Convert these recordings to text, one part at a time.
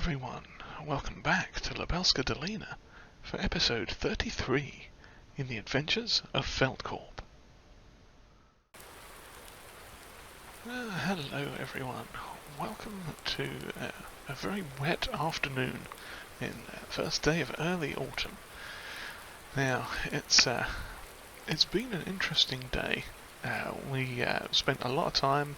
everyone, welcome back to Lubelska Dolina for episode 33 in the adventures of Feldkorp. Hello everyone, welcome to a very wet afternoon in first day of early autumn. Now, it's been an interesting day. We spent a lot of time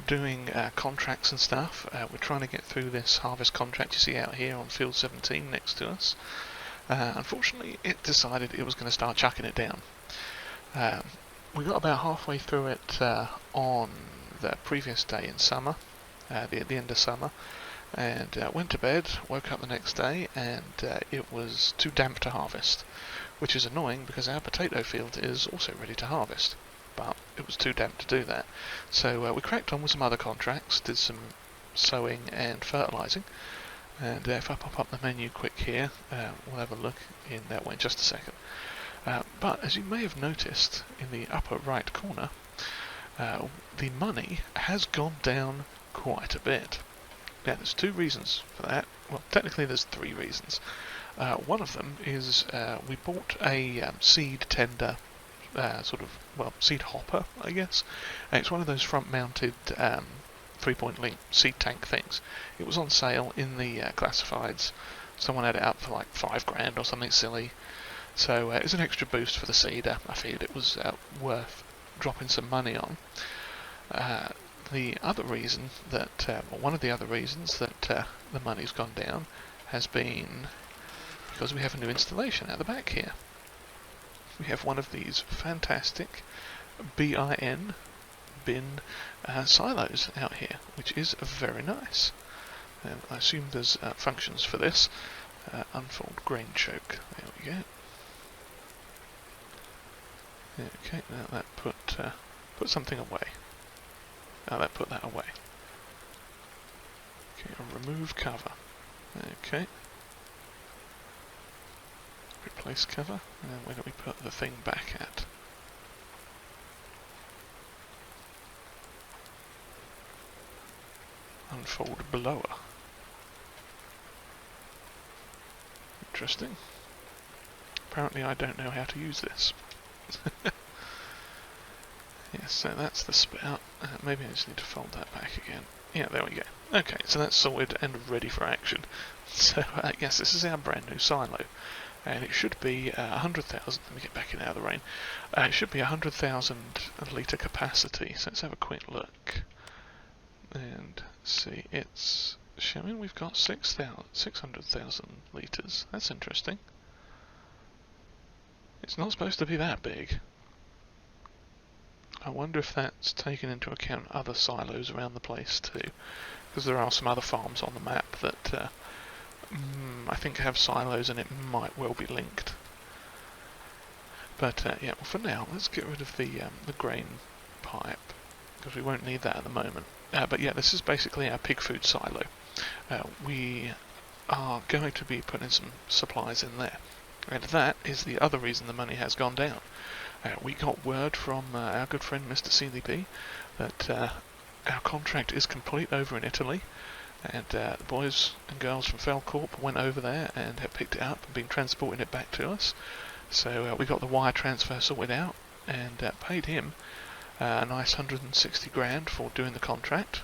doing contracts and stuff. We're trying to get through this harvest contract you see out here on field 17 next to us. Unfortunately, it decided it was going to start chucking it down. We got about halfway through it on the previous day in summer, the end of summer, and went to bed, woke up the next day, and it was too damp to harvest, which is annoying because our potato field is also ready to harvest. But it was too damp to do that. So we cracked on with some other contracts, did some sowing and fertilising, and if I pop up the menu quick here, we'll have a look in that way in just a second. But as you may have noticed in the upper right corner, the money has gone down quite a bit. Now there's two reasons for that. Well, technically there's three reasons. One of them is we bought a seed tender seed hopper, I guess. And it's one of those front-mounted 3-point link seed tank things. It was on sale in the classifieds. Someone had it up for like $5 or something silly. So it was an extra boost for the seeder. I figured it was worth dropping some money on. The other reason that, one of the other reasons that the money's gone down has been because we have a new installation at the back here. We have one of these fantastic bin silos out here, which is very nice. I assume there's functions for this. Unfold grain choke. There we go. Okay, now that put something away. Now that put that away. Okay, and remove cover. Okay. Replace cover, and where do we put the thing back at? Unfold blower. Interesting. Apparently I don't know how to use this. Yes, so that's the spout. Maybe I just need to fold that back again. Yeah, there we go. Okay, so that's sorted and ready for action. So yes, this is our brand new silo. And it should be 100,000, let me get back in out of the rain, it should be 100,000 litre capacity, so let's have a quick look, and see, it's showing we've got 600,000 litres, that's interesting. It's not supposed to be that big. I wonder if that's taken into account other silos around the place too, because there are some other farms on the map that I think have silos and it might well be linked. But yeah, well, for now, let's get rid of the grain pipe, because we won't need that at the moment. But yeah, this is basically our pig food silo. We are going to be putting some supplies in there. And that is the other reason the money has gone down. We got word from our good friend MrSealyP that our contract is complete over in Italy. And the boys and girls from Feldkorp went over there and have picked it up and been transporting it back to us. So we got the wire transfer sorted out and paid him a nice 160 grand for doing the contract.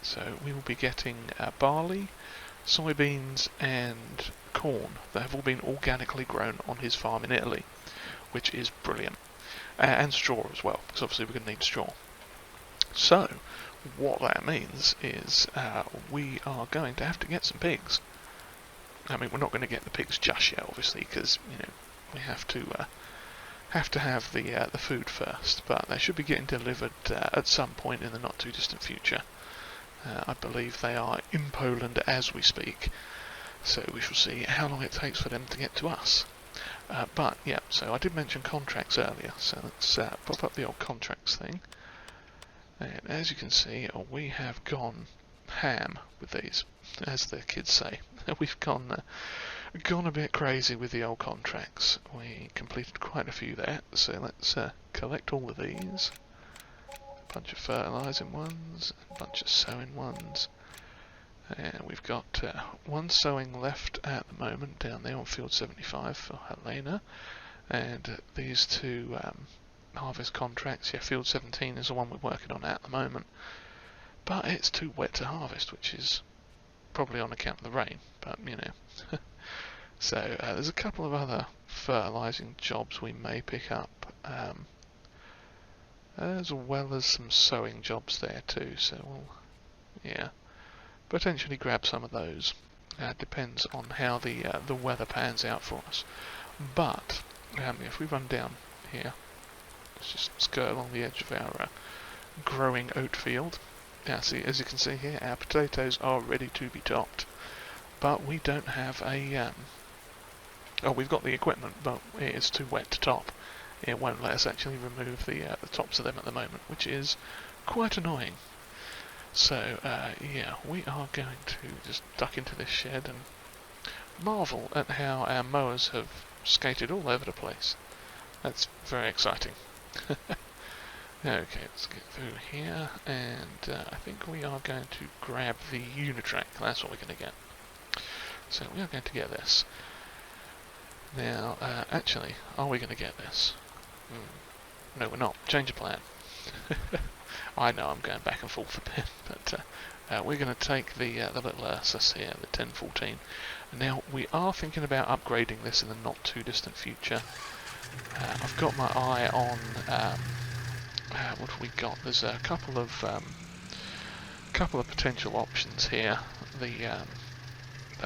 So we will be getting barley, soybeans and corn that have all been organically grown on his farm in Italy, which is brilliant. And straw as well, because obviously we're going to need straw. So what that means is we are going to have to get some pigs. I mean, we're not going to get the pigs just yet, obviously, because we have to have the food first. But they should be getting delivered at some point in the not too distant future. I believe they are in Poland as we speak, so we shall see how long it takes for them to get to us. But yeah, so I did mention contracts earlier, so let's pop up the old contracts thing. And as you can see, we have gone ham with these, as the kids say. We've gone a bit crazy with the old contracts. We completed quite a few there, so let's collect all of these. A bunch of fertilising ones, a bunch of sowing ones, And we've got one sowing left at the moment down there on field 75 for Helena, and these two harvest contracts. Yeah, field 17 is the one we're working on at the moment, but it's too wet to harvest, which is probably on account of the rain, but you know. So there's a couple of other fertilising jobs we may pick up, as well as some sowing jobs there too, so we'll, yeah, potentially grab some of those. Depends on how the weather pans out for us. But if we run down here, let's just skirt along the edge of our growing oat field. Now, see, as you can see here, our potatoes are ready to be topped, but we don't have a oh, we've got the equipment, but it is too wet to top. It won't let us actually remove the tops of them at the moment, which is quite annoying. So, yeah, we are going to just duck into this shed and marvel at how our mowers have skated all over the place. That's very exciting. Okay, let's get through here, and I think we are going to grab the Unitrack. That's what we're going to get. So we are going to get this. Now, actually, are we going to get this? No, we're not. Change of plan. I know I'm going back and forth a bit, but we're going to take the little Ursus here, the 1014. Now, we are thinking about upgrading this in the not too distant future. I've got my eye on what have we got? There's a couple of potential options here. The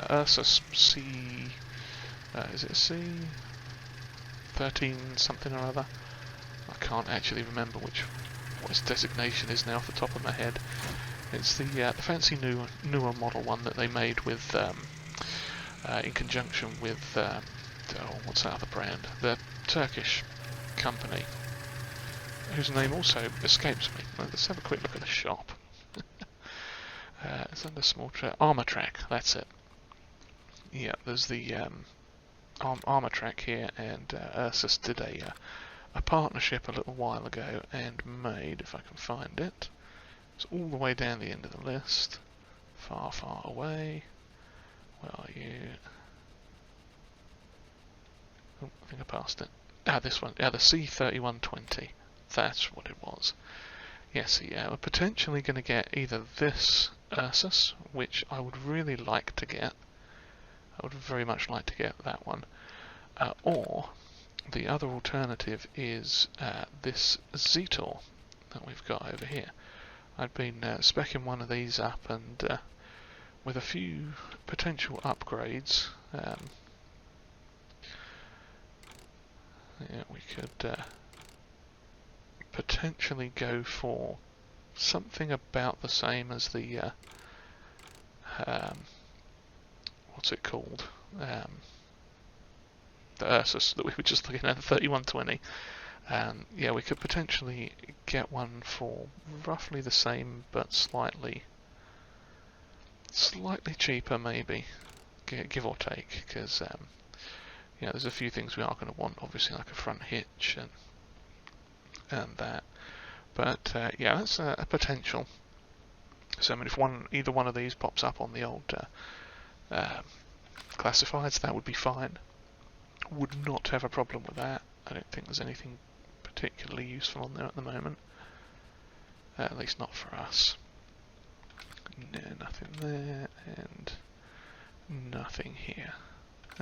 Ursus C, is it C13 something or other? I can't actually remember what its designation is now off the top of my head. It's the fancy newer model one that they made with in conjunction with oh, what's that other brand? The Turkish company, whose name also escapes me. Let's have a quick look at the shop. It's under small Armour Track. That's it. Yeah, there's the Armour Track here, and Ursus did a partnership a little while ago and made, if I can find it, it's all the way down the end of the list, far, far away. Where are you? Oh, I think I passed it. Ah, this one. Yeah, the C3120. That's what it was. Yes, yeah, we're potentially going to get either this Ursus, which I would really like to get. I would very much like to get that one. Or the other alternative is this Zetor that we've got over here. I'd been speccing one of these up, and with a few potential upgrades, yeah, we could potentially go for something about the same as the what's it called? The Ursus that we were just looking at, the 3120. Yeah, we could potentially get one for roughly the same, but slightly cheaper, maybe, give or take, because yeah, there's a few things we are going to want, obviously, like a front hitch and that. But yeah, that's a potential. So I mean, if either one of these pops up on the old classifieds, that would be fine. Would not have a problem with that. I don't think there's anything particularly useful on there at the moment. At least not for us. No, nothing there, and nothing here.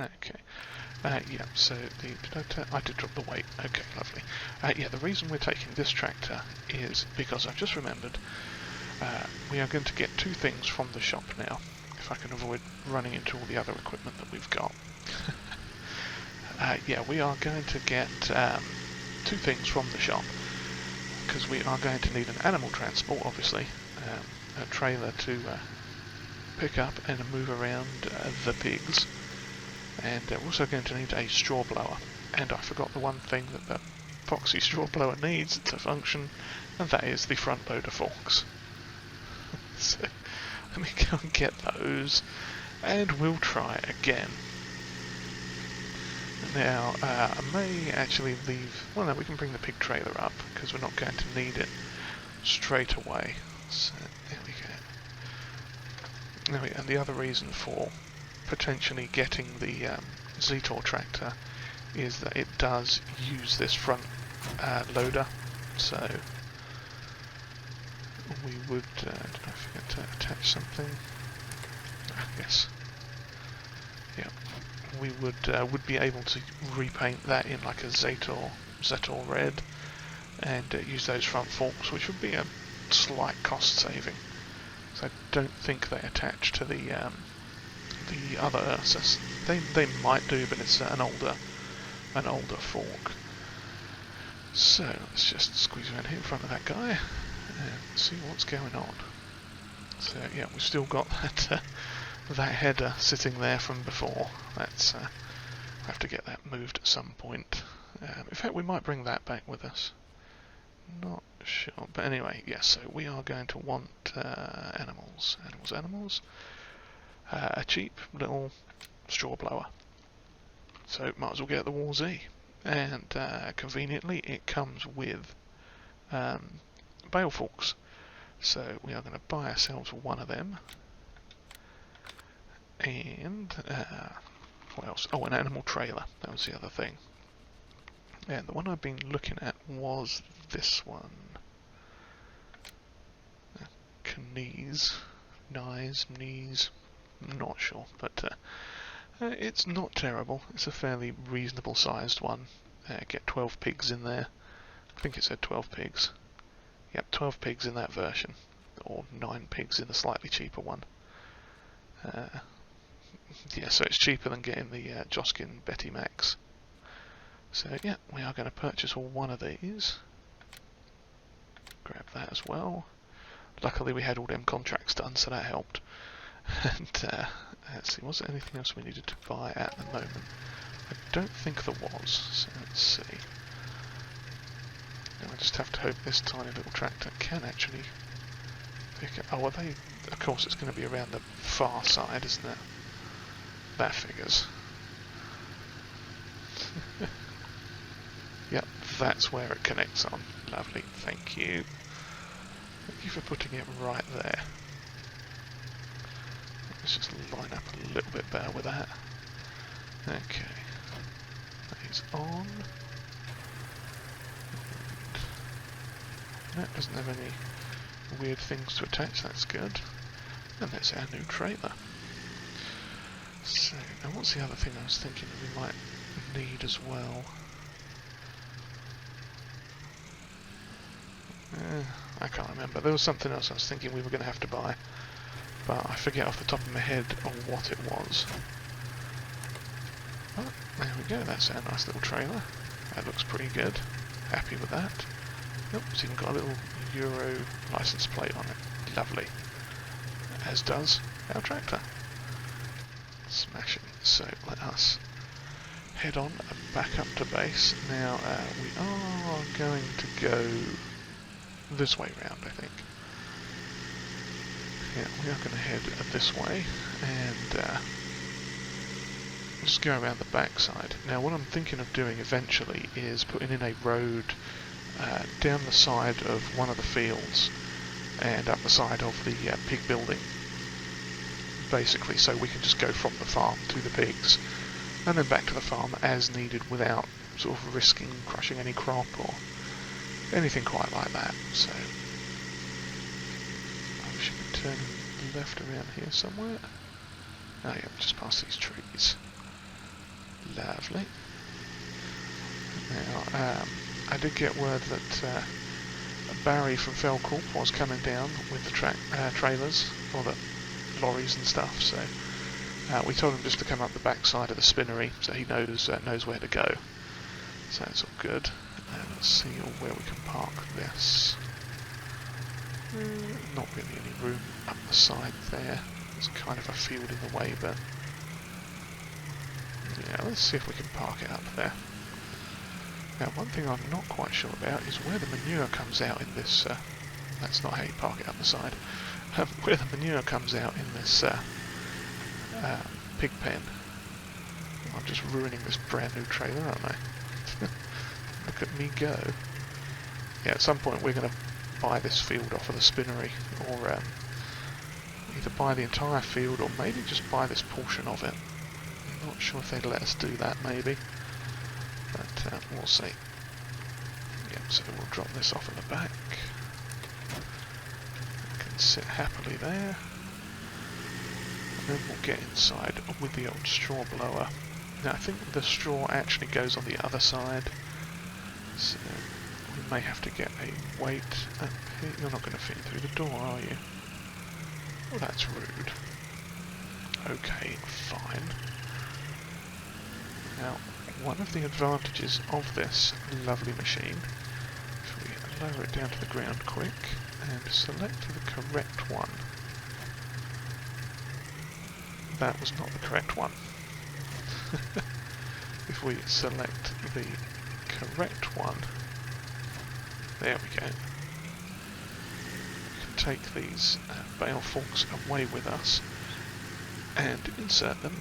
Okay. Yeah, so I did drop the weight. Okay, lovely. Yeah, the reason we're taking this tractor is because I've just remembered we are going to get two things from the shop now, if I can avoid running into all the other equipment that we've got. Yeah, we are going to get two things from the shop, because we are going to need an animal transport, obviously, a trailer to pick up and move around the pigs, and we're also going to need a straw blower. And I forgot the one thing that the Foxy straw blower needs to function, and that is the front loader forks. So let me go and get those, and we'll try again. Now, I may actually leave... Well, no, we can bring the pig trailer up, because we're not going to need it straight away. So, there we Anyway, and the other reason for potentially getting the Zetor tractor is that it does use this front loader, so we would, did I forget to attach something? Yes. Yeah, we would be able to repaint that in like a Zetor red, and use those front forks, which would be a slight cost saving. So I don't think they attach to the other Ursus. They might do, but it's an older fork. So let's just squeeze around here in front of that guy and see what's going on. So yeah, we've still got that header sitting there from before. That's we'll have to get that moved at some point. In fact, we might bring that back with us. Not sure, but anyway, yes. So we are going to want animals. A cheap little straw blower. So might as well get the War Z, and conveniently it comes with bale forks. So we are going to buy ourselves one of them. And what else? Oh, an animal trailer. That was the other thing. And the one I've been looking at was this one. Knees, not sure, but it's not terrible. It's a fairly reasonable sized one. Get 12 pigs in there. I think it said 12 pigs. Yep, 12 pigs in that version, or 9 pigs in the slightly cheaper one. Yeah, so it's cheaper than getting the Joskin Betty Max. So yeah, we are going to purchase one of these. Grab that as well. Luckily we had all them contracts done, so that helped. And let's see, was there anything else we needed to buy at the moment? I don't think there was, so let's see. Now I just have to hope this tiny little tractor can actually pick it. Oh, well, of course it's going to be around the far side, isn't it? That figures. Yep, that's where it connects on. Lovely, thank you. Thank you for putting it right there. Let's just line up a little bit better with that. Okay. That is on. And that doesn't have any weird things to attach, that's good. And that's our new trailer. So, now what's the other thing I was thinking that we might need as well? I can't remember. There was something else I was thinking we were going to have to buy, but I forget off the top of my head what it was. But there we go, that's our nice little trailer. That looks pretty good. Happy with that. Nope, it's even got a little Euro license plate on it. Lovely. As does our tractor. Smashing. So let us head on back up to base. Now we are going to go this way round, I think. Yeah, we are going to head this way and just go around the backside. Now what I'm thinking of doing eventually is putting in a road down the side of one of the fields and up the side of the pig building, basically, so we can just go from the farm to the pigs and then back to the farm as needed without sort of risking crushing any crop or anything quite like that. So we should be turning left around here somewhere. Oh yeah, just past these trees. Lovely. Now, I did get word that Barry from Felcorp was coming down with the trailers, or the lorries and stuff, so we told him just to come up the back side of the spinnery, so he knows where to go. So that's all good. Let's see where we can park this. Not really any room up the side there. There's kind of a field in the way, but yeah, let's see if we can park it up there. Now, one thing I'm not quite sure about is where the manure comes out in this. That's not how you park it up the side. Where the manure comes out in this pig pen. I'm just ruining this brand new trailer, aren't I? Look at me go. Yeah, at some point we're going to buy this field off of the spinnery, or either buy the entire field or maybe just buy this portion of it. I'm not sure if they'd let us do that, maybe, but we'll see. Yep, so we'll drop this off at the back. It can sit happily there. And then we'll get inside with the old straw blower. Now I think the straw actually goes on the other side, so we may have to get a weight up here. You're not going to fit through the door, are you? Well, that's rude. Okay, fine. Now, one of the advantages of this lovely machine, if we lower it down to the ground quick and select the correct one. That was not the correct one. If we select the correct one, there we go. We can take these bale forks away with us and insert them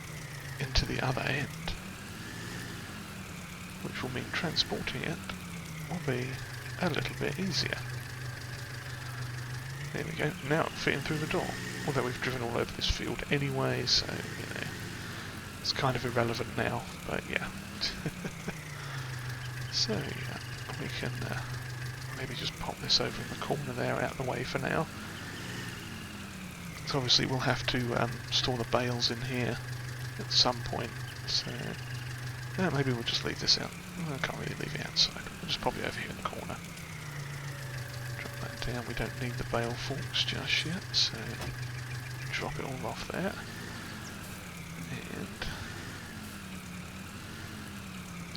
into the other end, which will mean transporting it will be a little bit easier. There we go, now fitting through the door. Although we've driven all over this field anyway, so, you know, it's kind of irrelevant now, but yeah. So, yeah, we can maybe just pop this over in the corner there out of the way for now. So obviously we'll have to store the bales in here at some point, so maybe we'll just leave this out. I can't really leave it outside. We'll just pop it over here in the corner. Drop that down. We don't need the bale forks just yet, so drop it all off there. And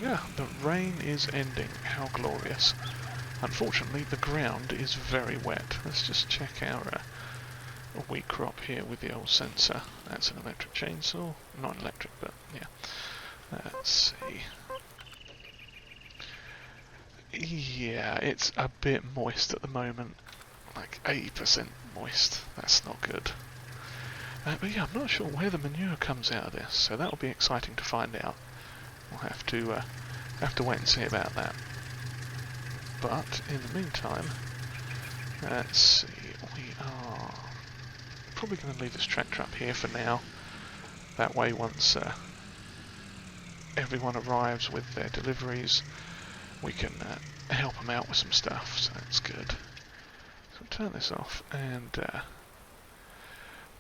yeah, the rain is ending. How glorious. Unfortunately, the ground is very wet. Let's just check our wheat crop here with the old sensor. That's an electric chainsaw. Not electric, but yeah. Let's see. Yeah, it's a bit moist at the moment. Like 80% moist. That's not good. But yeah, I'm not sure where the manure comes out of this, so that'll be exciting to find out. We'll have to wait and see about that. But in the meantime, let's see. We are probably going to leave this tractor up here for now. That way, once everyone arrives with their deliveries, we can help them out with some stuff. So that's good. So we'll turn this off and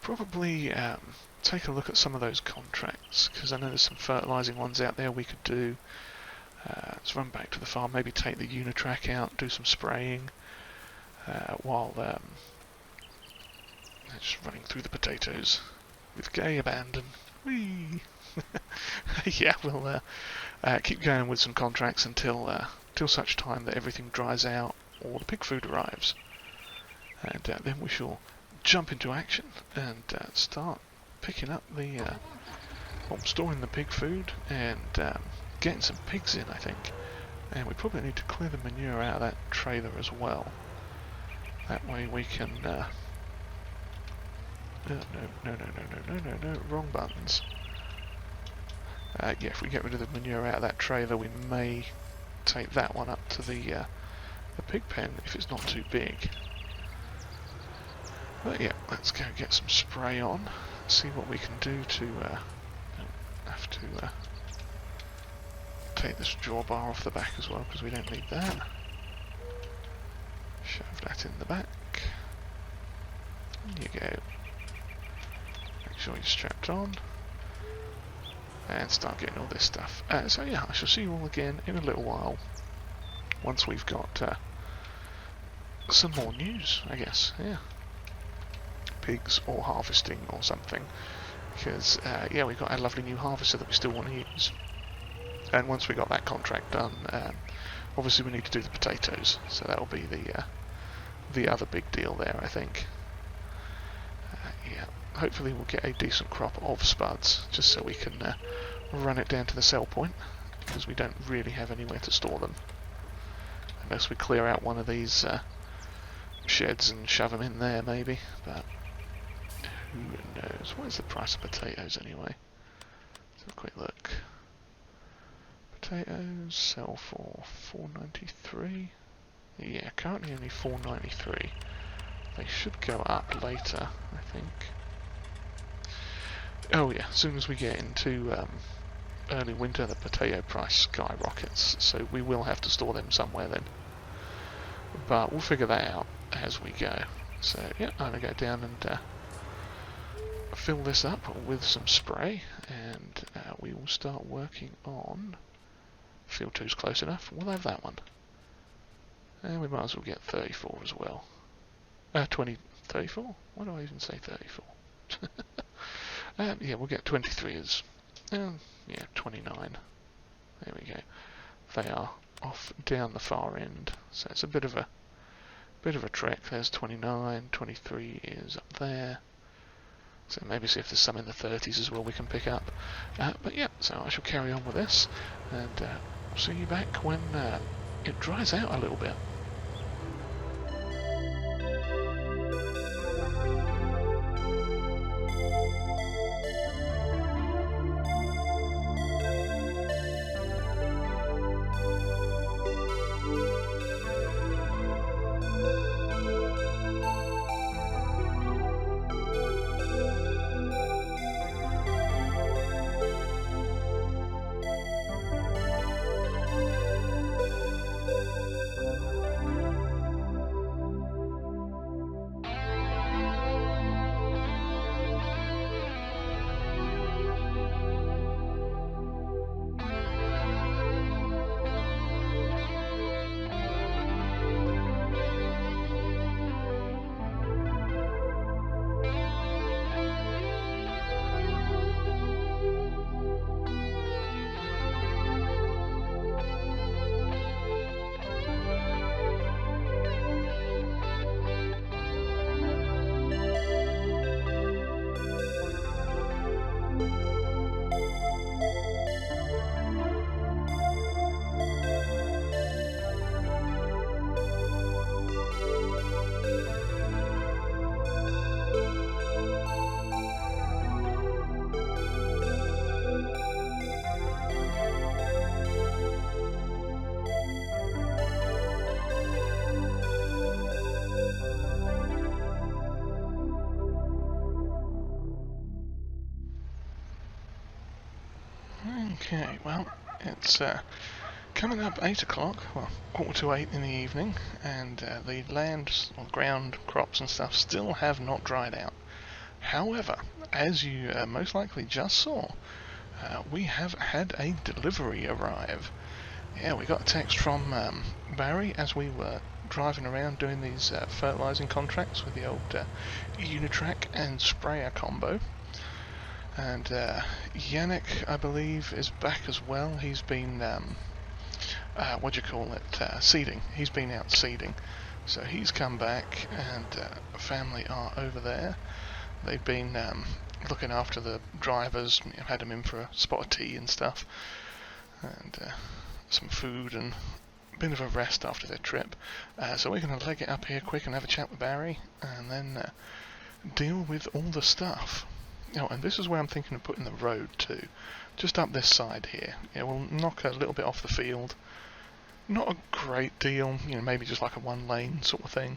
probably take a look at some of those contracts, because I know there's some fertilising ones out there we could do. Let's run back to the farm, maybe take the Unitrack out, do some spraying, while just running through the potatoes with gay abandon. Whee! Yeah, we'll keep going with some contracts until such time that everything dries out or the pig food arrives. And then we shall jump into action and start picking up the storing the pig food and getting some pigs in, I think. And we probably need to clear the manure out of that trailer as well. That way we can no, wrong buttons. Yeah, if we get rid of the manure out of that trailer, we may take that one up to the pig pen if it's not too big. But yeah, let's go get some spray on, see what we can do to have to take this drawbar off the back as well, because we don't need that. Shove that in the back. There you go. Make sure you're strapped on. And start getting all this stuff. So yeah, I shall see you all again in a little while, once we've got some more news, I guess. Yeah. Pigs or harvesting or something, because yeah, we've got a lovely new harvester that we still want to use, and once we got that contract done, obviously we need to do the potatoes, so that'll be the other big deal there, I think. Yeah, hopefully we'll get a decent crop of spuds, just so we can run it down to the sell point, because we don't really have anywhere to store them unless we clear out one of these sheds and shove them in there, maybe. But who knows? What is the price of potatoes anyway? Let's have a quick look. Potatoes sell for $4.93. Yeah, currently only $4.93. They should go up later, I think. Oh yeah, as soon as we get into early winter, the potato price skyrockets, so we will have to store them somewhere then. But we'll figure that out as we go. So yeah, I'm going to go down and fill this up with some spray, and we will start working on... Field 2's close enough, we'll have that one. And we might as well get 34 as well. 34? Why do I even say 34? Yeah, we'll get 23 as... yeah, 29. There we go. They are off down the far end, so it's a bit of a trek. There's 29, 23 is up there. So maybe see if there's some in the 30s as well we can pick up. But yeah, so I shall carry on with this, and I'll see you back when it dries out a little bit. Okay, well, it's coming up 8 o'clock, well, 7:45 in the evening, and the land or ground crops and stuff still have not dried out. However, as you most likely just saw, we have had a delivery arrive. Yeah, we got a text from Barry as we were driving around doing these fertilising contracts with the old Unitrack and sprayer combo. And Yannick, I believe, is back as well. He's been, seeding. He's been out seeding. So he's come back, and family are over there. They've been looking after the drivers, had them in for a spot of tea and stuff, and some food and a bit of a rest after their trip. So we're going to leg it up here quick and have a chat with Barry, and then deal with all the stuff. Oh, and this is where I'm thinking of putting the road too. Just up this side here. Yeah, we'll knock a little bit off the field. Not a great deal, maybe just like a one lane sort of thing.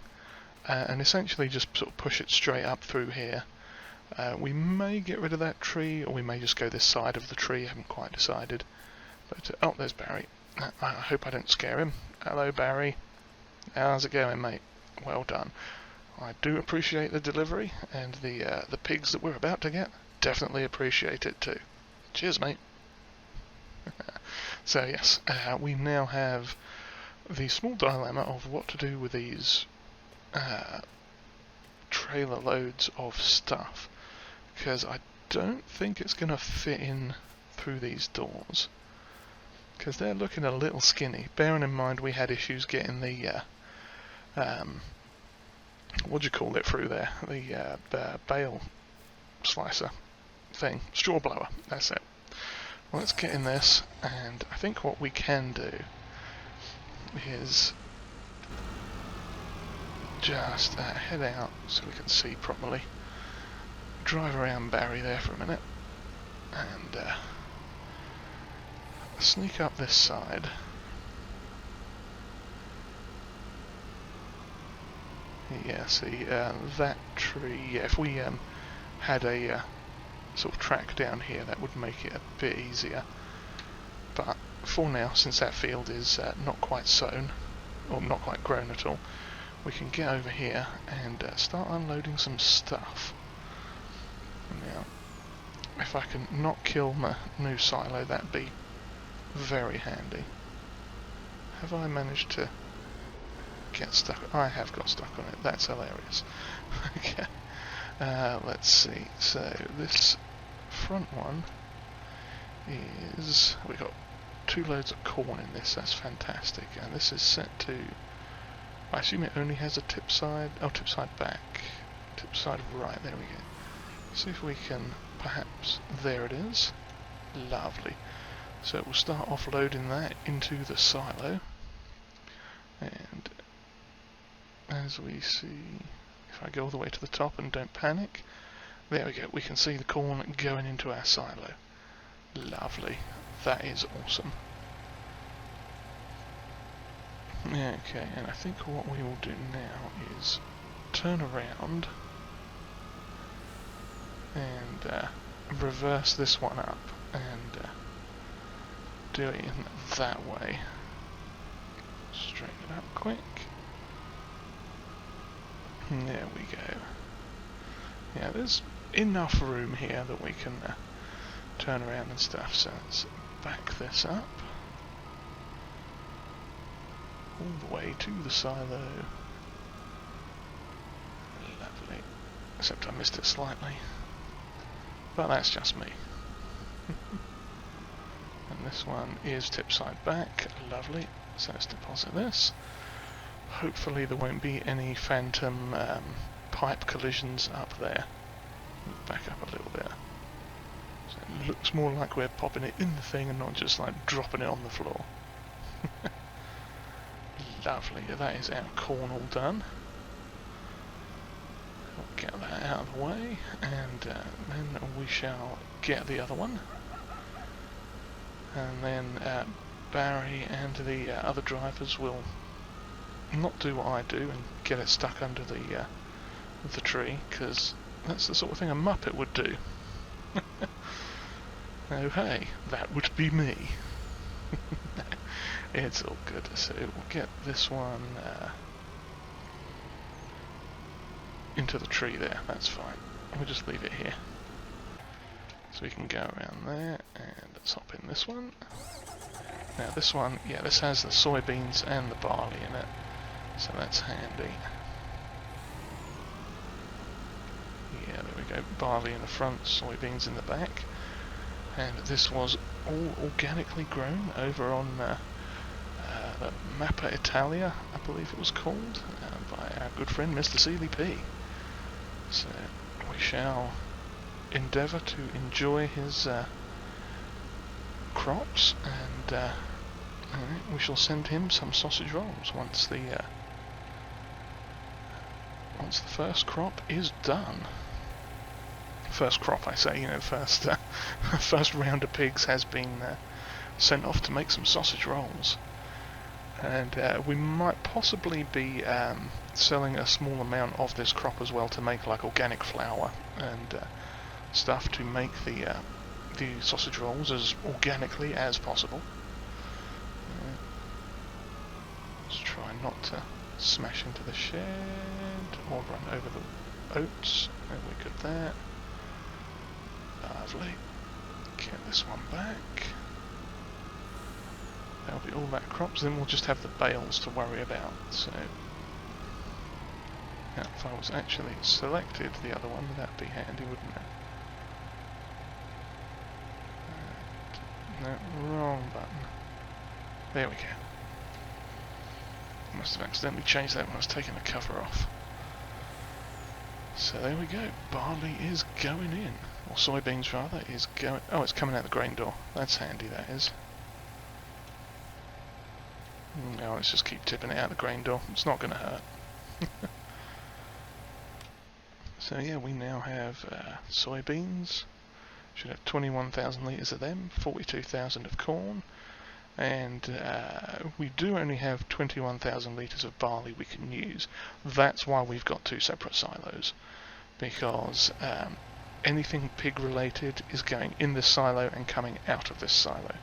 And essentially just sort of push it straight up through here. We may get rid of that tree, or we may just go this side of the tree, I haven't quite decided. But, oh, there's Barry. I hope I don't scare him. Hello, Barry. How's it going, mate? Well done. I do appreciate the delivery, and the pigs that we're about to get, definitely appreciate it too. Cheers, mate. So yes, we now have the small dilemma of what to do with these trailer loads of stuff, because I don't think it's going to fit in through these doors, because they're looking a little skinny, bearing in mind we had issues getting the through there, the bale slicer thing, straw blower, that's it. Well, let's get in this, and I think what we can do is just head out so we can see properly, drive around Barry there for a minute, and sneak up this side. Yeah, see, that tree, yeah, if we had a sort of track down here, that would make it a bit easier. But for now, since that field is not quite sown, or not quite grown at all, we can get over here and start unloading some stuff. Now, if I can not kill my new silo, that'd be very handy. Have I managed to get stuck? I have got stuck on it. That's hilarious. Okay. Let's see. So this front one is... we got 2 loads of corn in this. That's fantastic. And this is set to... I assume it only has a tip side... oh, tip side back. Tip side right. There we go. See if we can perhaps... there it is. Lovely. So we'll start offloading that into the silo. And as we see... if I go all the way to the top and don't panic, there we go, we can see the corn going into our silo. Lovely. That is awesome. Okay, and I think what we will do now is turn around and reverse this one up and do it in that way. Straighten it up quick. There we go. Yeah, there's enough room here that we can turn around and stuff, so let's back this up all the way to the silo. Lovely. Except I missed it slightly, but that's just me. And this one is tip side back. Lovely. So let's deposit this. Hopefully there won't be any phantom pipe collisions up there. Back up a little bit. So it looks more like we're popping it in the thing and not just like dropping it on the floor. Lovely, that is our corn all done. We'll get that out of the way, and then we shall get the other one. And then Barry and the other drivers will not do what I do and get it stuck under the tree, because that's the sort of thing a Muppet would do. Oh hey, that would be me. It's all good. So we'll get this one into the tree there, that's fine. We'll just leave it here. So we can go around there, and let's hop in this one. Now this one, yeah, this has the soybeans and the barley in it, so that's handy. Yeah, there we go, barley in the front, soybeans in the back. And this was all organically grown over on the Mappa Italia, I believe it was called, by our good friend MrSealyP. So we shall endeavour to enjoy his crops, and we shall send him some sausage rolls once the first crop is done. First crop, I say, you know, first round of pigs has been sent off to make some sausage rolls. And we might possibly be selling a small amount of this crop as well to make like organic flour and stuff to make the sausage rolls as organically as possible. Let's try not to smash into the shed or run over the oats. There we got that. Lovely. Get this one back. That'll be all that crops, then we'll just have the bales to worry about. So, yeah, if I was actually selected the other one, that'd be handy, wouldn't it? No, wrong button. There we go. I must have accidentally changed that when I was taking the cover off. So there we go, barley is going in, or soybeans rather, is going... oh, it's coming out the grain door. That's handy, that is. Now let's just keep tipping it out the grain door. It's not going to hurt. So yeah, we now have soybeans. Should have 21,000 litres of them, 42,000 of corn, and we do only have 21,000 litres of barley we can use. That's why we've got 2 separate silos, because anything pig related is going in this silo and coming out of this silo.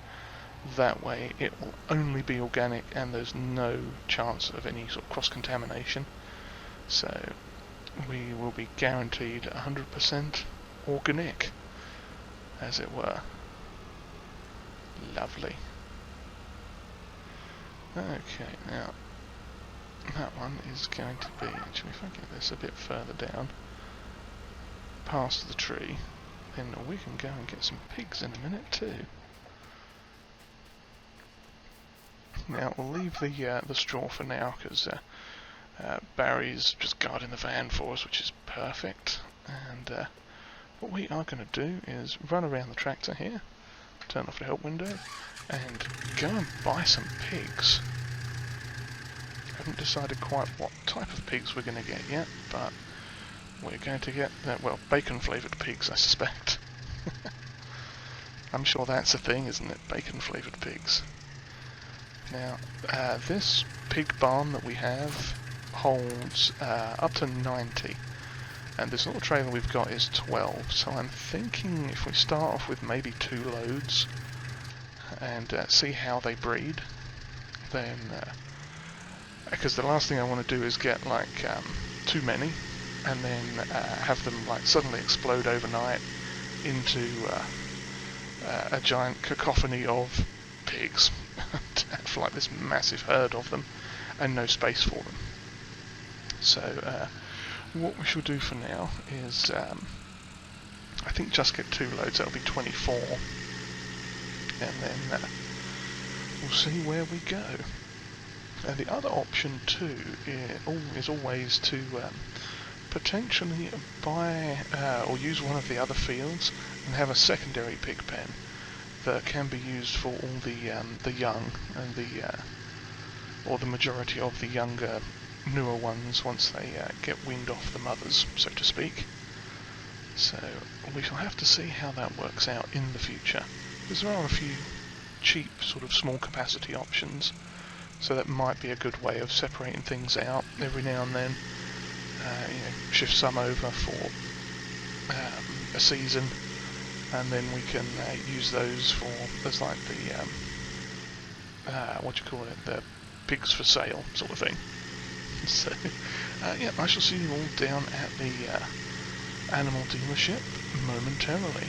That way it will only be organic and there's no chance of any sort of cross-contamination. So we will be guaranteed 100% organic, as it were. Lovely. Okay, now that one is going to be, actually if I get this a bit further down, past the tree, then we can go and get some pigs in a minute too. Now we'll leave the straw for now because Barry's just guarding the van for us, which is perfect. And what we are going to do is run around the tractor here, turn off the help window, and go and buy some pigs. Haven't decided quite what type of pigs we're going to get yet, but we're going to get, well, bacon-flavoured pigs, I suspect. I'm sure that's a thing, isn't it? Bacon-flavoured pigs. Now, this pig barn that we have holds up to 90, and this little trailer we've got is 12, so I'm thinking if we start off with maybe 2 loads and see how they breed, then, because the last thing I want to do is get like too many and then have them like suddenly explode overnight into a giant cacophony of pigs. To have like this massive herd of them and no space for them. So what we shall do for now is I think just get 2 loads, that'll be 24, and then we'll see where we go. And the other option too is always to potentially buy or use one of the other fields and have a secondary pig pen that can be used for all the young and or the majority of the younger, newer ones once they get weaned off the mothers, so to speak. So we shall have to see how that works out in the future, because there are a few cheap sort of small capacity options, so that might be a good way of separating things out every now and then. Shift some over for a season, and then we can use those as like the what do you call it, the pigs for sale sort of thing. So yeah, I shall see you all down at the animal dealership momentarily.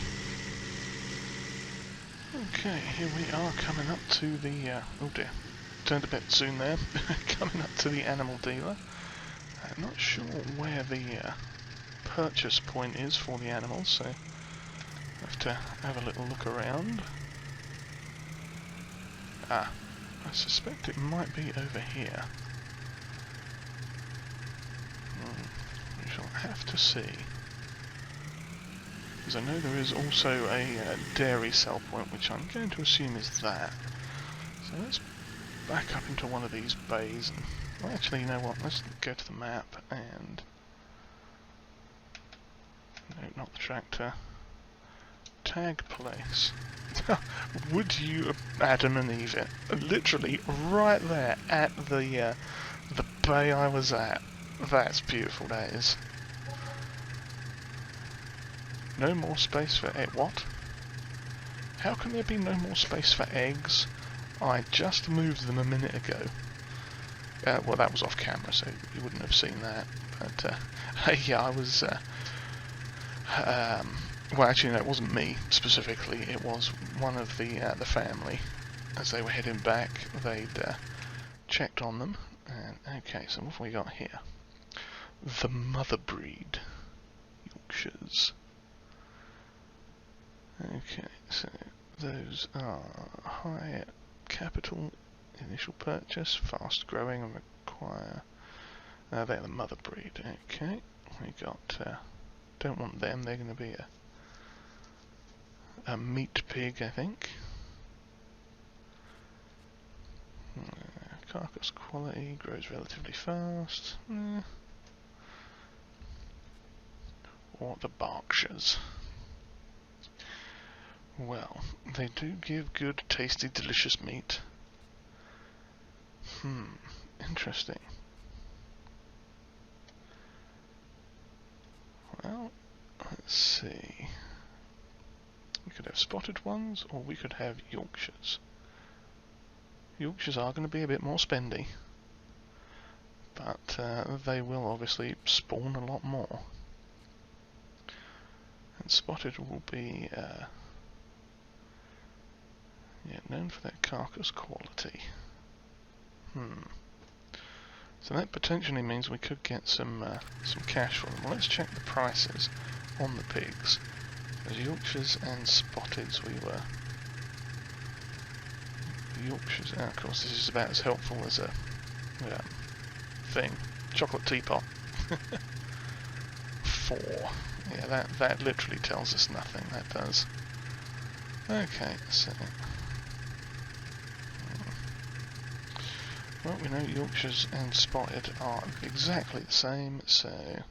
Okay, here we are coming up to the oh dear, turned a bit soon there. Coming up to the animal dealer. I'm not sure where the purchase point is for the animals, so I have to have a little look around. I suspect it might be over here. We shall have to see. Because I know there is also a dairy sell point, which I'm going to assume is that. So let's back up into one of these bays and, well, actually, you know what, let's go to the map and, no, not the tractor, tag place. Would you Adam and Eve it? Literally right there at the bay I was at. That's beautiful, that is. No more space for what? How can there be no more space for eggs? I just moved them a minute ago. Well, that was off camera, so you wouldn't have seen that. But yeah, I was. Well, actually, no, it wasn't me specifically. It was one of the family. As they were heading back, they'd checked on them. And okay, so what have we got here? The mother breed Yorkshires. Okay, so those are high capital initial purchase, fast growing and require. They're the mother breed. Okay, we got. Don't want them. They're going to be a meat pig, I think. Carcass quality grows relatively fast. Or the Berkshires. Well, they do give good, tasty, delicious meat. Interesting. Well, let's see. spotted ones, or we could have Yorkshires. Yorkshires are going to be a bit more spendy, but they will obviously spawn a lot more. And spotted will be known for their carcass quality. So that potentially means we could get some cash for them. Well, let's check the prices on the pigs. As Yorkshires and spotteds, we were Yorkshires. Of course, this is about as helpful as a thing. Chocolate teapot. 4. Yeah, that literally tells us nothing. That does. Okay, so. Well, we know Yorkshires and spotted are exactly the same, so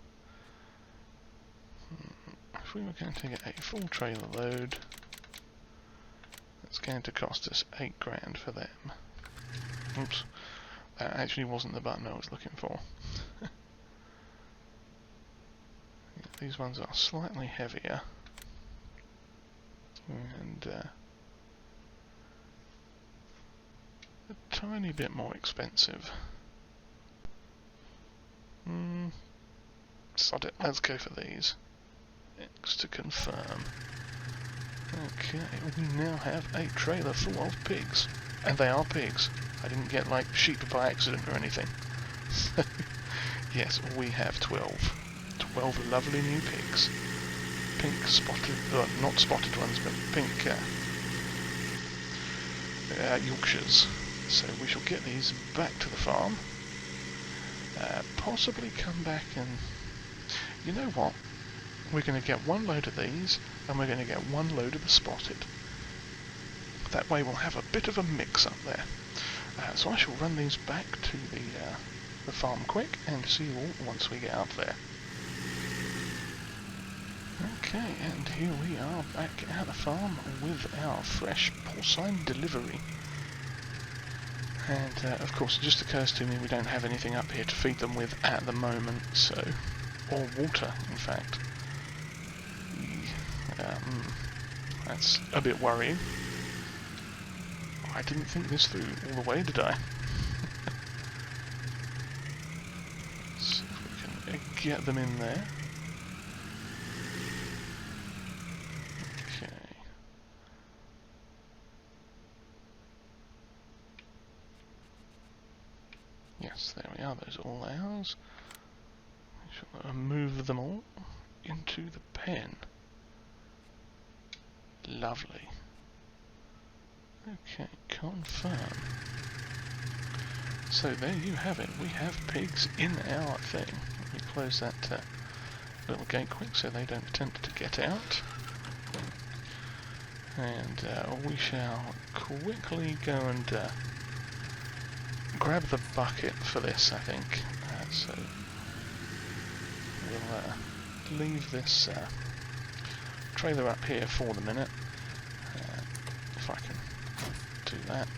if we were going to get a full trailer load, it's going to cost us 8 grand for them. Oops, that actually wasn't the button I was looking for. These ones are slightly heavier, and a tiny bit more expensive. Sod it, let's go for these. X to confirm. Okay, we now have a trailer full of pigs. And they are pigs. I didn't get like sheep by accident or anything. So, yes, we have 12. 12 lovely new pigs. Pink spotted, not spotted ones, but pink Yorkshires. So we shall get these back to the farm. Possibly come back and... You know what? We're going to get one load of these, and we're going to get one load of the spotted. That way we'll have a bit of a mix up there. So I shall run these back to the farm quick, and see you all once we get up there. Okay, and here we are back at the farm with our fresh porcine delivery. And of course it just occurs to me we don't have anything up here to feed them with at the moment, so... or water, in fact. That's a bit worrying. I didn't think this through all the way, did I? See if we can get them in there. Okay. Yes, there we are, those are all ours. We shall move them all into the pen. Lovely. Okay, confirm. So there you have it, we have pigs in our thing. Let me close that little gate quick so they don't attempt to get out. And we shall quickly go and grab the bucket for this, I think. So we'll leave this trailer up here for the minute. If I can do that.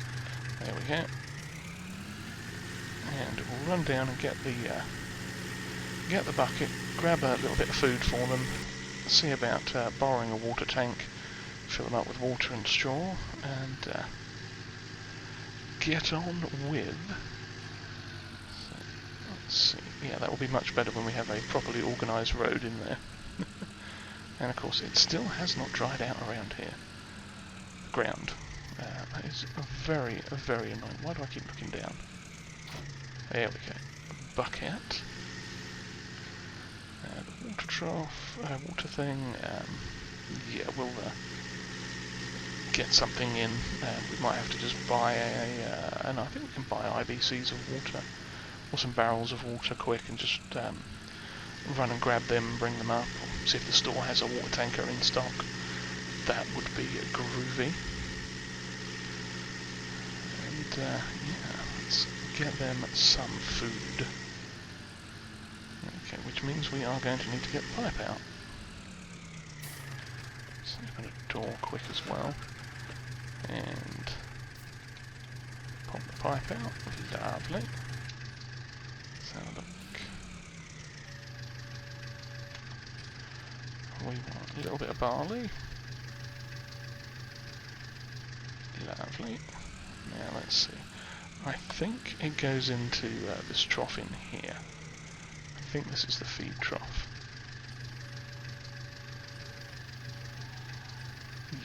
There we go. And we'll run down and get the bucket, grab a little bit of food for them, see about borrowing a water tank, fill them up with water and straw, and get on with... So, let's see. Yeah, that will be much better when we have a properly organised road in there. And of course, it still has not dried out around here. Ground. That is very annoying. Why do I keep looking down? There we go. Bucket. The water trough, water thing. Yeah, we'll get something in. We might have to just buy and I think we can buy IBCs of water, or some barrels of water quick, and just run and grab them and bring them up, or see if the store has a water tanker in stock. That would be groovy. And yeah, let's get them some food. Okay, which means we are going to need to get the pipe out. So open a door quick as well. And pop the pipe out. Lovely. Let's have a look. We want a little bit of barley. Lovely. Now let's see. I think it goes into this trough in here. I think this is the feed trough.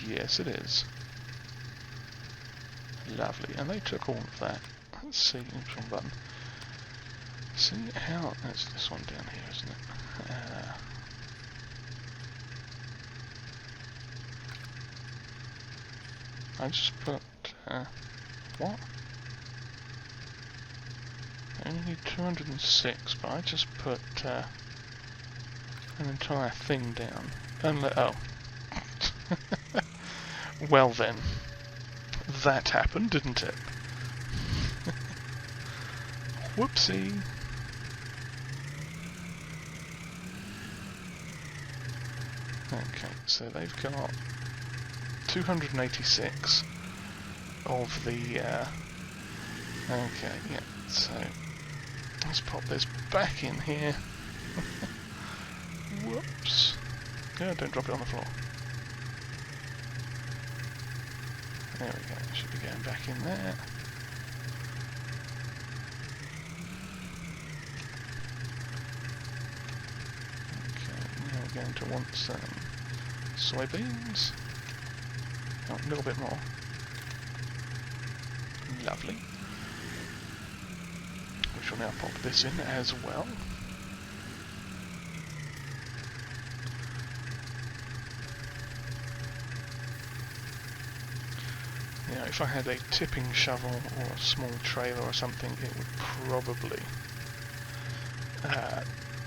Yes, it is. Lovely. And they took all of that. Let's see. Oops, wrong button. See how... That's this one down here, isn't it? I just put... what? I only need 206, but I just put an entire thing down. Oh. Well then. That happened, didn't it? Whoopsie. Okay, so they've got 286 of the... okay, yeah, so let's pop this back in here. Whoops. Yeah, don't drop it on the floor. There we go, should be going back in there. Okay, now we're going to want some soybeans. Oh, a little bit more. Lovely. We shall now pop this in as well. Now, if I had a tipping shovel or a small trailer or something, it would probably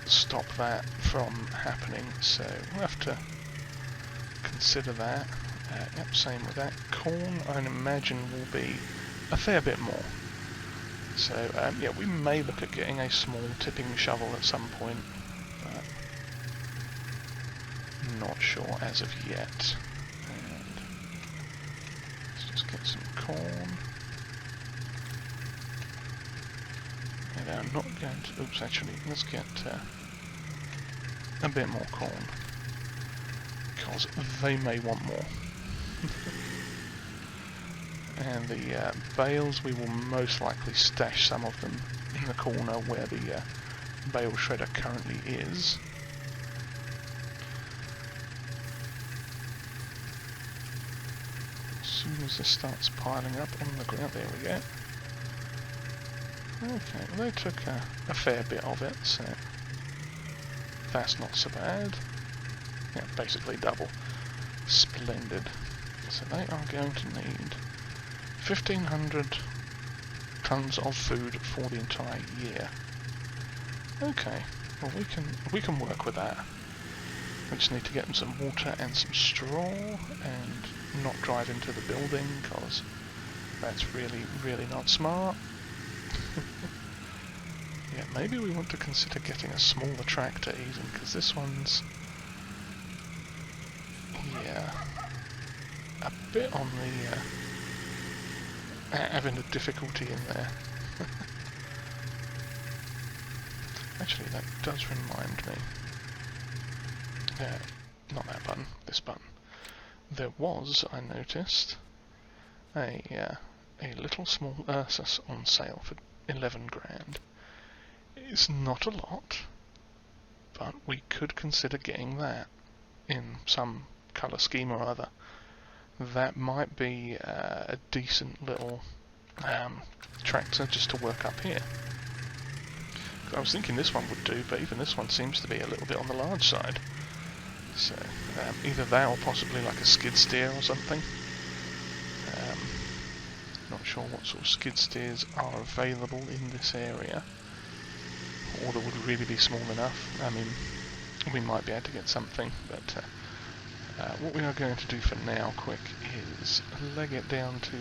stop that from happening, so we'll have to consider that. Yep, same with that. Corn, I imagine, will be a fair bit more. So, yeah, we may look at getting a small tipping shovel at some point, but not sure as of yet. And let's just get some corn. And I'm not going to... Oops, actually, let's get a bit more corn, because they may want more. And the bales, we will most likely stash some of them in the corner where the bale shredder currently is. As soon as this starts piling up on the ground, there we go. Okay, well they took a fair bit of it, so that's not so bad. Yeah, basically double. Splendid. So they are going to need 1,500 tons of food for the entire year. Okay, well we can work with that. We just need to get them some water and some straw, and not drive into the building, because that's really not smart. Yeah, maybe we want to consider getting a smaller tractor even, because this one's, yeah, a bit on the having a difficulty in there. Actually, that does remind me. Not that button, this button. There was, I noticed, a little small Ursus on sale for 11 grand. It's not a lot, but we could consider getting that in some colour scheme or other. That might be a decent little tractor just to work up here. I was thinking this one would do, but even this one seems to be a little bit on the large side. So either that or possibly like a skid steer or something. Not sure what sort of skid steers are available in this area, or that would really be small enough. I mean, we might be able to get something, but what we are going to do for now, quick, is leg it down to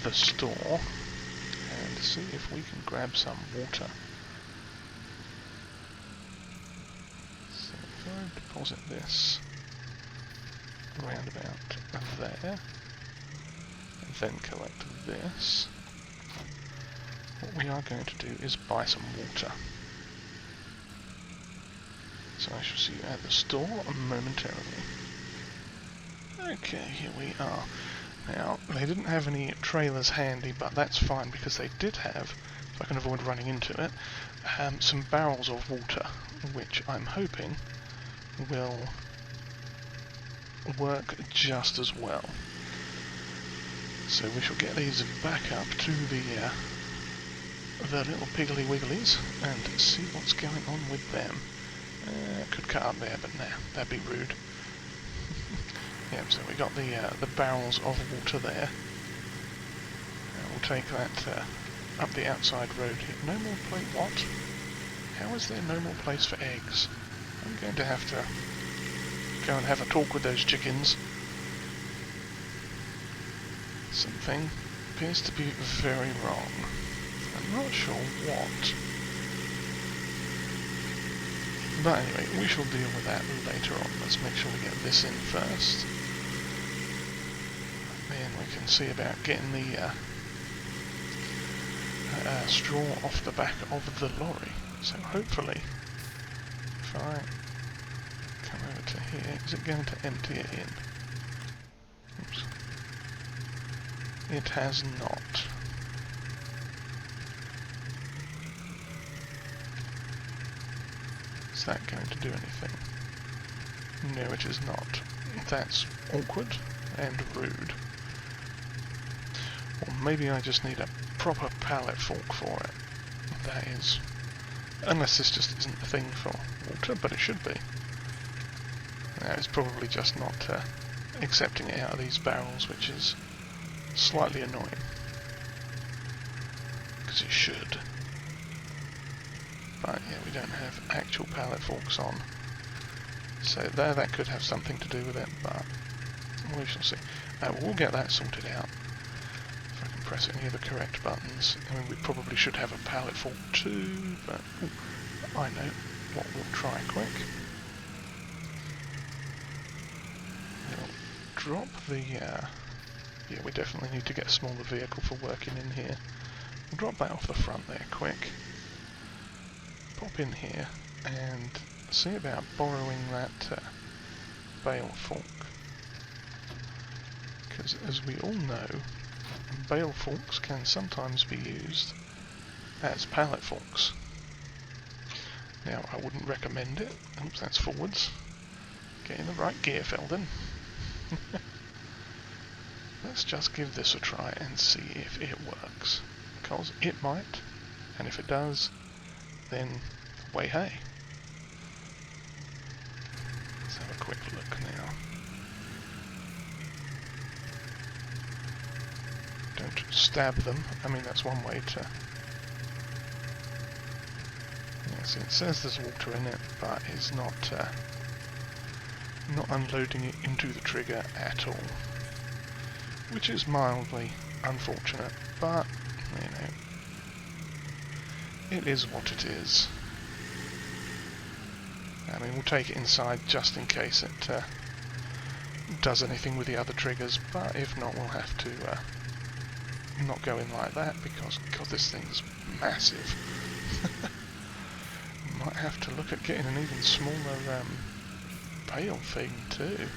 the store and see if we can grab some water. So if I deposit this round about there, and then collect this, what we are going to do is buy some water. So I shall see you at the store momentarily. Okay, here we are. Now, they didn't have any trailers handy, but that's fine because they did have, so I can avoid running into it, some barrels of water, which I'm hoping will work just as well. So we shall get these back up to the little piggly wigglies and see what's going on with them. Could cut up there, but nah, that'd be rude. Yep, so we got the barrels of water there. We'll take that up the outside road here. No more place. What? How is there no more place for eggs? I'm going to have to go and have a talk with those chickens. Something appears to be very wrong. I'm not sure what. But anyway, we shall deal with that later on. Let's make sure we get this in first. Then we can see about getting the straw off the back of the lorry. So hopefully, if I come over to here, is it going to empty it in? Oops. It has not. Is that going to do anything? No, it is not. That's awkward and rude. Or maybe I just need a proper pallet fork for it. That is... Unless this just isn't the thing for water, but it should be. It's probably just not accepting it out of these barrels, which is slightly annoying. Because it should. But yeah, we don't have actual pallet forks on. So that could have something to do with it, but we shall see. We'll get that sorted out. If I can press any of the correct buttons. I mean, we probably should have a pallet fork too, but I know what we'll try quick. We'll drop the... yeah, we definitely need to get a smaller vehicle for working in here. We'll drop that off the front there quick. Pop in here and see about borrowing that bale fork. Because as we all know, bale forks can sometimes be used as pallet forks. Now, I wouldn't recommend it. Oops, that's forwards. Get in the right gear, Felden. Let's just give this a try and see if it works. Because it might, and if it does, then way hey. Let's have a quick look now. Don't stab them. I mean, that's one way to... Yes, it says there's water in it, but it's not unloading it into the trigger at all. Which is mildly unfortunate, but, you know, it is what it is. I mean, we'll take it inside just in case it does anything with the other triggers, but if not, we'll have to not go in like that, because God, this thing's massive. Might have to look at getting an even smaller bale thing too.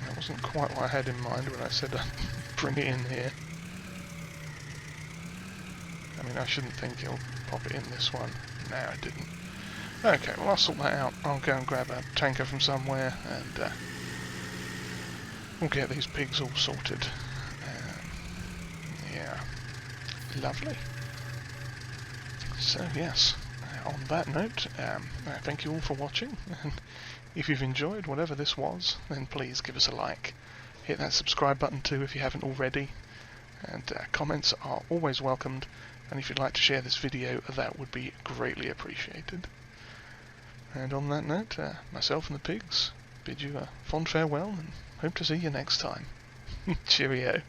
That wasn't quite what I had in mind when I said I'd bring it in here. I mean, I shouldn't think it'll pop it in this one. No, I didn't. Okay, well, I'll sort that out. I'll go and grab a tanker from somewhere, and we'll get these pigs all sorted. Yeah, lovely. So, yes, on that note, thank you all for watching, and if you've enjoyed whatever this was, then please give us a like. Hit that subscribe button too if you haven't already, and comments are always welcomed, and if you'd like to share this video, that would be greatly appreciated. And on that note, myself and the pigs bid you a fond farewell, and hope to see you next time. Cheerio.